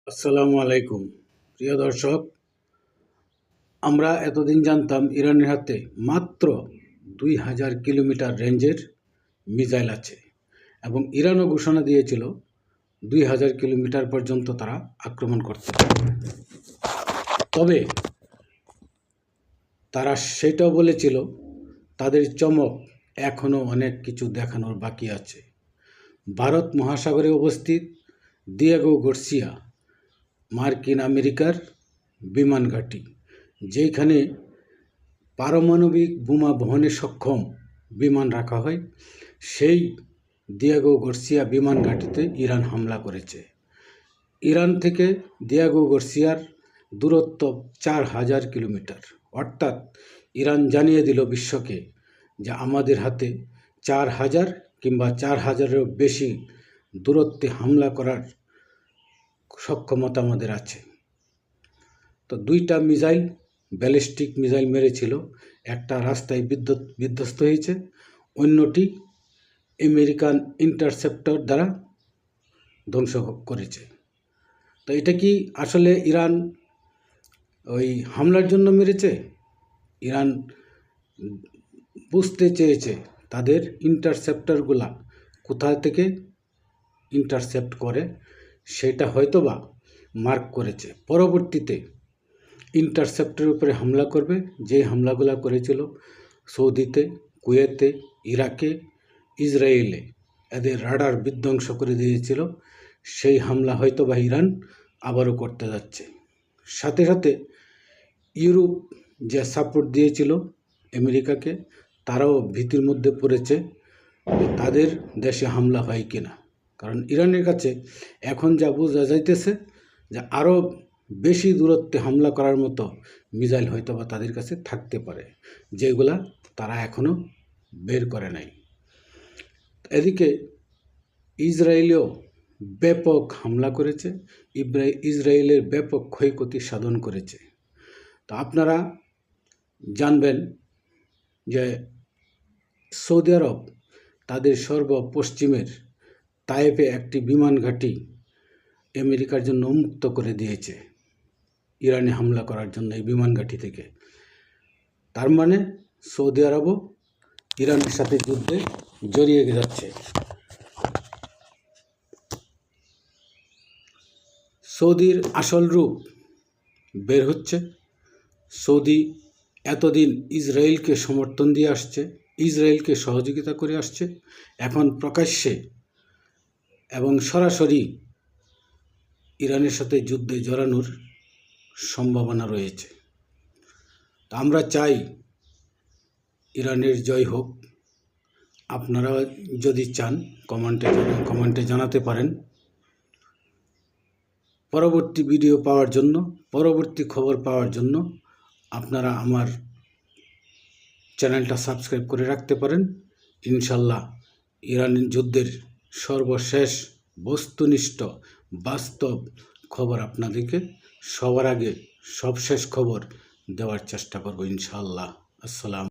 আসসালামু আলাইকুম প্রিয় দর্শক, আমরা এতদিন জানতাম ইরানের হাতে মাত্র 2000 কিলোমিটার রেঞ্জের মিসাইল আছে এবং ইরানও ঘোষণা দিয়েছিল 2000 কিলোমিটার পর্যন্ত তারা আক্রমণ করতে পারে। তবে তারা সেটাও বলেছিল তাদের চমক এখনও অনেক কিছু দেখানোর বাকি আছে। ভারত মহাসাগরে অবস্থিত দিয়েগো গার্সিয়া মার্কিন আমেরিকার বিমান ঘাঁটি, যেখানে পারমাণবিক বোমা বহনে সক্ষম বিমান রাখা হয়, সেই দিয়েগো গার্সিয়া বিমান ঘাঁটিতে ইরান হামলা করেছে। ইরান থেকে দিয়েগো গার্সিয়ার দূরত্ব 4000 কিলোমিটার। অর্থাৎ ইরান জানিয়ে দিল বিশ্বকে যে আমাদের হাতে 4000 কিংবা 4000-এরও বেশি দূরত্বে হামলা করার সক্ষমতা আমাদের আছে। তো 2টা মিসাইল, ব্যালিস্টিক মিসাইল মেরেছিল। একটা রাস্তায় বিধ্বস্ত হয়েছে, অন্যটি আমেরিকান ইন্টারসেপ্টর দ্বারা ধ্বংস করেছে। তো এটা কি আসলে ইরান ওই হামলার জন্য মেরেছে? ইরান বুঝতে চেয়েছে তাদের ইন্টারসেপ্টরগুলা কোথা থেকে ইন্টারসেপ্ট করে, সেটা হয়তোবা মার্ক করেছে। পরবর্তীতে ইন্টারসেপ্টরের উপরে হামলা করবে, যে হামলাগুলো করেছিল সৌদিতে, কুয়েতে, ইরাকে, ইসরায়েলে, এদের রাডার বিধ্বংস করে দিয়েছিল। সেই হামলা হয়তোবা ইরান আবারও করতে যাচ্ছে। সাথে সাথে ইউরোপ যে সাপোর্ট দিয়েছিল আমেরিকাকে, তারাও ভীতির মধ্যে পড়েছে তাদের দেশে হামলা হয় কিনা। কারণ ইরানের কাছে এখন যা বোঝা যাইতেছে যে আরও বেশি দূরত্বে হামলা করার মতো মিসাইল হয়তো বা তাদের কাছে থাকতে পারে, যেগুলা তারা এখনও বের করে নাই। এদিকে ইসরায়েলেও ব্যাপক হামলা করেছে, ইসরায়েলের ব্যাপক ক্ষয়ক্ষতি সাধন করেছে। তো আপনারা জানবেন যে সৌদি আরব তাদের সর্বপশ্চিমের তায়েফে একটি বিমান ঘাঁটি আমেরিকার জন্য উন্মুক্ত করে দিয়েছে ইরানে হামলা করার জন্য এই বিমান ঘাঁটি থেকে। তার মানে সৌদি আরবও ইরানের সাথে যুদ্ধে জড়িয়ে যাচ্ছে। সৌদির আসল রূপ বের হচ্ছে। সৌদি এতদিন ইসরায়েলকে সমর্থন দিয়ে আসছে, ইসরায়েলকে সহযোগিতা করে আসছে, এখন প্রকাশ্যে এবং সরাসরি ইরানের সাথে যুদ্ধে জড়ানোর সম্ভাবনা রয়েছে। তা আমরা চাই ইরানের জয় হোক। আপনারা যদি চান কমেন্টে জানাতে পারেন। পরবর্তী ভিডিও পাওয়ার জন্য, পরবর্তী খবর পাওয়ার জন্য আপনারা আমার চ্যানেলটা সাবস্ক্রাইব করে রাখতে পারেন। ইনশাল্লাহ ইরানের যুদ্ধের সর্বশেষ বস্তুনিষ্ঠ বাস্তব খবর আপনাদেরকে সবার আগে সবশেষ খবর দেওয়ার চেষ্টা করব ইনশাআল্লাহ। আসসালাম।